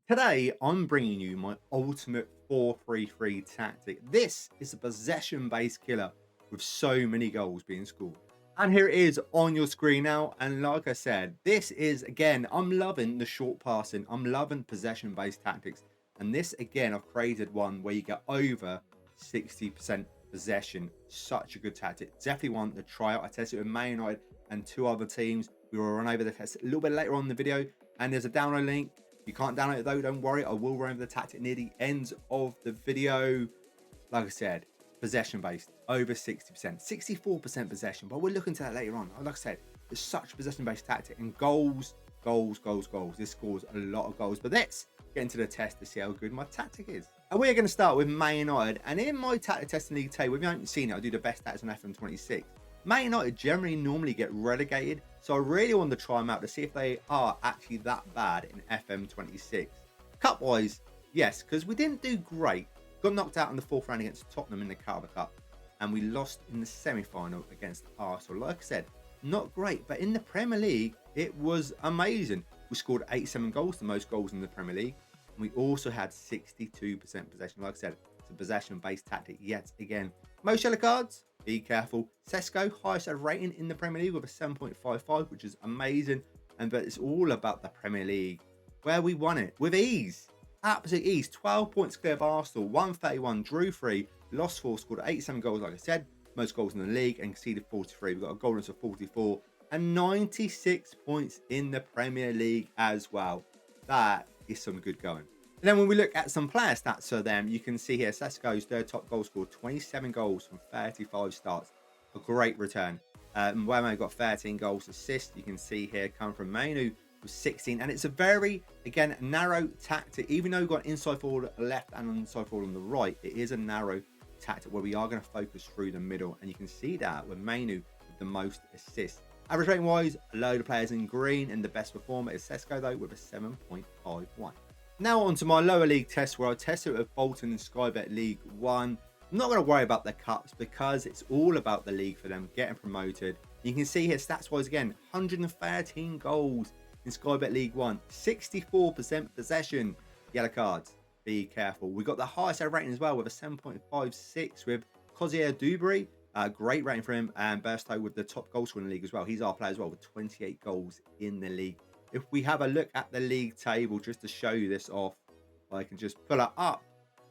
Today, I'm bringing you my ultimate 4-3-3 tactic. This is a possession-based killer with so many goals being scored. And here it is on your screen now. And like I said, this is, again, I'm loving the short passing. I'm loving possession-based tactics. And this, again, I've created one where you get over 60% possession. Such a good tactic. Definitely one to try out. I tested it with Man United and two other teams. We will run over the test a little bit later on in the video. And there's a download link. You can't download it though, don't worry. I will run over the tactic near the end of the video. Like I said, possession based, over 60%, 64% possession, but we're looking to that later on. Like I said, it's such a possession based tactic, and goals. This scores a lot of goals, but let's get into the test to see how good my tactic is. And we're going to start with Man United, and in my tactic testing league table, if you haven't seen it, I do the best stats on FM26. Man United generally normally get relegated, so I really want to try them out to see if they are actually that bad in FM26. Cup-wise, yes, because we didn't do great. Got knocked out in the fourth round against Tottenham in the Carabao Cup, and we lost in the semi-final against Arsenal. Like I said, not great, but in the Premier League, it was amazing. We scored 87 goals, the most goals in the Premier League, and we also had 62% possession. Like I said, it's a possession-based tactic yet again. Most yellow cards, be careful. Sesko, highest rating in the Premier League with a 7.55, which is amazing. But it's all about the Premier League, where we won it with ease. Absolute ease. 12 points clear of Arsenal, 131, drew 3, lost 4, scored 87 goals, like I said. Most goals in the league and conceded 43. We've got a goal difference of 44 and 96 points in the Premier League as well. That is some good going. And then when we look at some player stats, so then you can see here Sesko's third top goal scored, 27 goals from 35 starts. A great return. Mbeumo got 13 goals, assists. You can see here come from Mainu with 16. And it's a very, again, narrow tactic. Even though we've got inside forward left and inside forward on the right, it is a narrow tactic where we are going to focus through the middle. And you can see that with Mainu with the most assists. Average rating wise, a load of players in green, and the best performer is Sesko though with a 7.51. Now on to my lower league test where I tested it with Bolton and Skybet League 1. I'm not going to worry about the cups because it's all about the league for them getting promoted. You can see here stats wise again, 113 goals in Skybet League 1, 64% possession. Yellow cards, be careful. We got the highest ever rating as well with a 7.56 with Cozier Dubry. Great rating for him, and Burstow with the top goal scorer in the league as well. He's our player as well with 28 goals in the league. If we have a look at the league table, just to show you this off, I can just pull it up.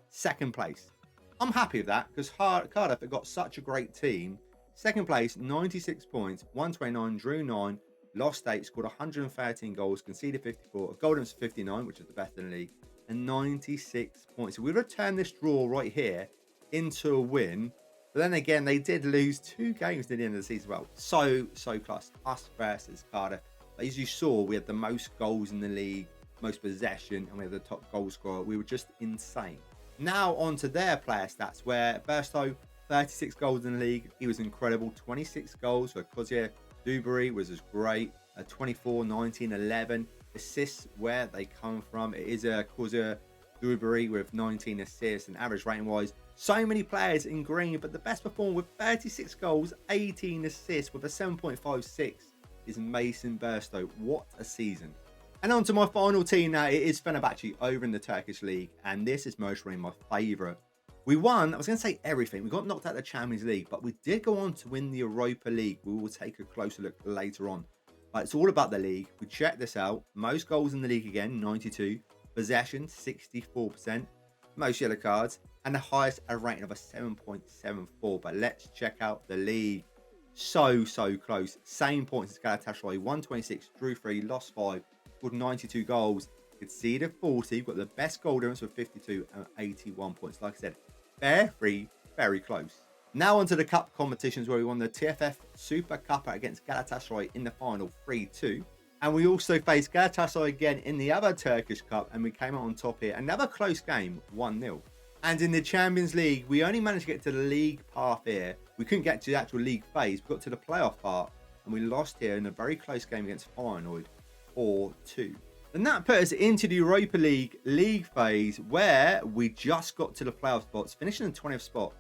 Second place. I'm happy with that because Cardiff have got such a great team. Second place, 96 points, 129, drew 9, lost 8, scored 113 goals, conceded 54, a goal difference of 59, which is the best in the league, and 96 points. So we returned this draw right here into a win. But then again, they did lose 2 games at the end of the season. Well, so close. Us versus Cardiff. As you saw, we had the most goals in the league, most possession, and we had the top goal scorer. We were just insane. Now on to their player stats, where Burstow, 36 goals in the league. He was incredible. 26 goals for Cozier Dubry was as great. 24, 19, 11 assists, where they come from. It is a Cozier Dubry with 19 assists, and average rating wise, so many players in green, but the best performer with 36 goals, 18 assists with a 7.56 is Mason Burstow. What a season. And on to my final team now. It is Fenerbahce over in the Turkish League, and this is most really my favourite. We won, I was going to say everything. We got knocked out of the Champions League, but we did go on to win the Europa League. We will take a closer look later on. But it's all about the league. We check this out. Most goals in the league again, 92. Possession, 64%. Most yellow cards, and the highest a rating of a 7.74. But let's check out the league. So close. Same points as Galatasaray, 126, drew 3, lost 5, scored 92 goals, conceded 40. We've got the best goal difference with 52 and 81 points. Like I said, very close. Now onto the cup competitions where we won the TFF Super Cup against Galatasaray in the final 3-2. And we also faced Galatasaray again in the other Turkish Cup, and we came out on top here. Another close game, 1-0. And in the Champions League, we only managed to get to the league path here. We couldn't get to the actual league phase. We got to the playoff part, and we lost here in a very close game against Feyenoord, 4-2. And that put us into the Europa League phase, where we just got to the playoff spots, finishing in the 20th spot.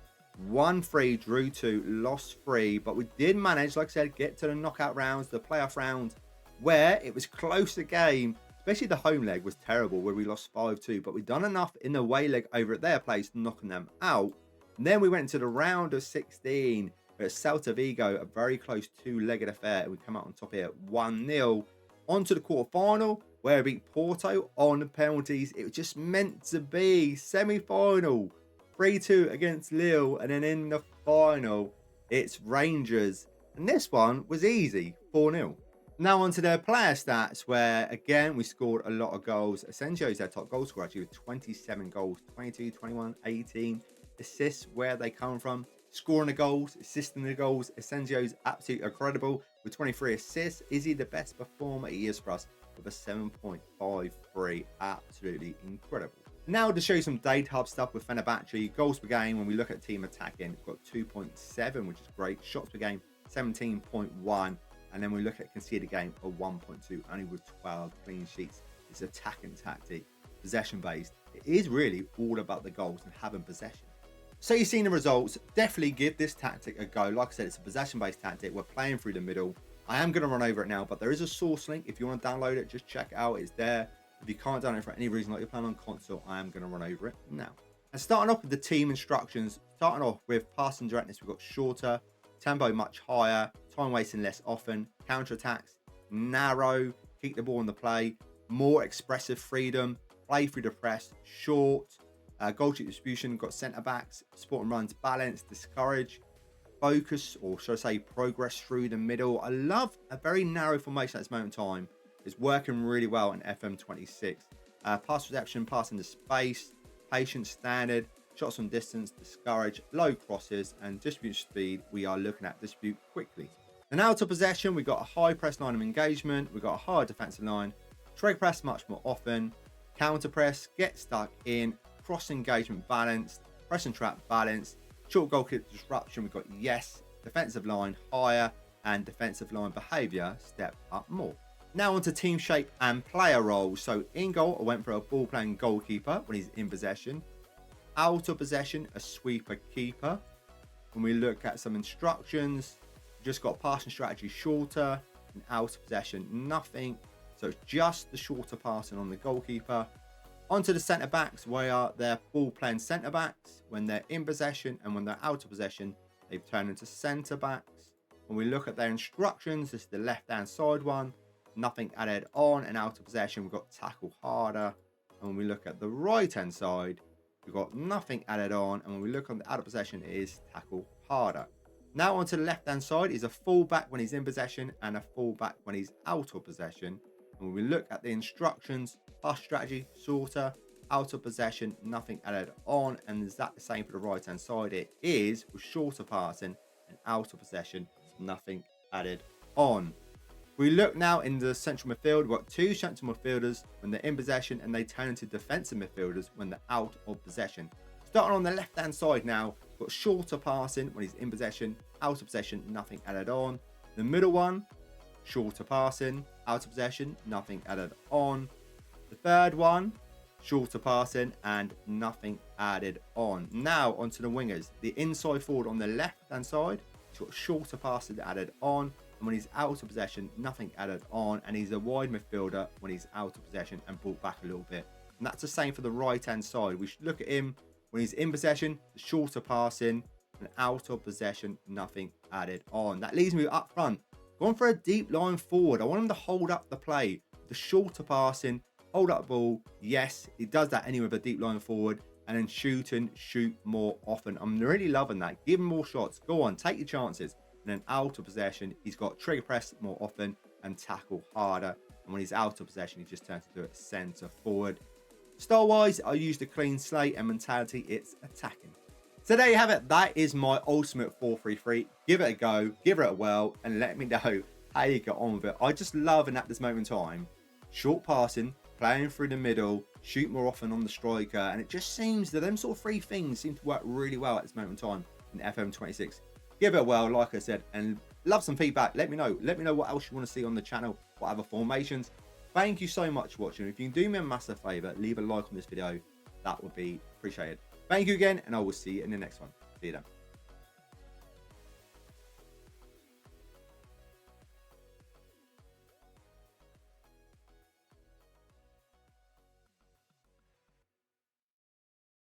1-3, drew 2, lost 3, but we did manage, like I said, get to the knockout rounds, the playoff round, where it was close game, especially the home leg was terrible where we lost 5-2, but we've done enough in the away leg over at their place, knocking them out. And then we went to the round of 16 at Celta Vigo, a very close two-legged affair, and we come out on top here 1-0. On to the quarter-final, where we beat Porto on penalties. It was just meant to be. Semi-final, 3-2 against Lille, and then in the final, it's Rangers. And this one was easy, 4-0. Now onto their player stats, where again we scored a lot of goals. Asensio is their top goal scorer actually with 27 goals, 22, 21, 18 assists. Where they come from, scoring the goals, assisting the goals. Asensio's absolutely incredible with 23 assists. Is he the best performer? He is for us with a 7.53. Absolutely incredible. Now to show you some data hub stuff with Fenerbahce. Goals per game, when we look at team attacking, we've got 2.7, which is great. Shots per game, 17.1. And then we look at conceded game of 1.2, only with 12 clean sheets. It's attacking tactic, possession based. It is really all about the goals and having possession. So you've seen the results. Definitely give this tactic a go. Like I said, it's a possession based tactic. We're playing through the middle. I am going to run over it now, but there is a source link. If you want to download it, just check it out. It's there. If you can't download it for any reason, like you're playing on console, I am going to run over it now. And starting off with the team instructions, starting off with passing directness, we've got shorter, tempo much higher, time wasting less often, counter attacks, narrow, keep the ball in the play, more expressive freedom, play through the press, short, goal shoot distribution, got centre backs, support and runs, balance, discourage, focus, or should I say progress through the middle. I love a very narrow formation at this moment in time. It's working really well in FM26. Pass reception, pass into space, patience standard, shots from distance, discourage, low crosses, and distribution speed. We are looking at distribute quickly. And out of possession, we've got a high press line of engagement. We've got a higher defensive line, treble press much more often, counter press, get stuck in, cross engagement balanced, press and trap balanced, short goal kick disruption. We've got yes, defensive line higher, and defensive line behavior step up more. Now onto team shape and player roles. So in goal, I went for a ball playing goalkeeper when he's in possession. Out of possession, a sweeper keeper. When we look at some instructions, just got passing strategy shorter, and out of possession, nothing. So it's just the shorter passing on the goalkeeper. Onto the centre backs, where they're ball playing centre backs when they're in possession, and when they're out of possession, they've turned into centre backs. When we look at their instructions, this is the left hand side one, nothing added on, and out of possession, we've got tackle harder. And when we look at the right hand side, we've got nothing added on, and when we look on the out of possession, it is tackle harder. Now onto the left hand side is a fullback when he's in possession and a fullback when he's out of possession. And when we look at the instructions, pass strategy shorter, out of possession, nothing added on. And is that the same for the right hand side? It is, with shorter passing and out of possession, nothing added on. We look now in the central midfield. We've got two central midfielders when they're in possession, and they turn into defensive midfielders when they're out of possession. Starting on the left hand side now, we've got shorter passing when he's in possession, out of possession, nothing added on. The middle one, shorter passing, out of possession, nothing added on. The third one, shorter passing and nothing added on. Now onto the wingers. The inside forward on the left hand side, he's got shorter passing added on. And when he's out of possession, nothing added on. And he's a wide midfielder when he's out of possession and brought back a little bit. And that's the same for the right hand side. We should look at him when he's in possession, the shorter passing, and out of possession, nothing added on. That leaves me up front, going for a deep line forward. I want him to hold up the play, the shorter passing, hold up the ball. Yes, he does that anyway with a deep line forward, and then shoot more often. I'm really loving that. Give him more shots. Go on, take your chances. And then out of possession, he's got trigger press more often and tackle harder. And when he's out of possession, he just turns into a centre forward. Style-wise, I used a clean slate, and mentality, it's attacking. So there you have it. That is my ultimate 4-3-3. Give it a go, give it a whirl, and let me know how you get on with it. I just love, and at this moment in time, short passing, playing through the middle, shoot more often on the striker, and it just seems that them sort of three things seem to work really well at this moment in time in FM26. Give it a whirl, like I said, and love some feedback. Let me know. Let me know what else you want to see on the channel, what other formations. Thank you so much for watching. If you can do me a massive favour, leave a like on this video. That would be appreciated. Thank you again, and I will see you in the next one. See you then.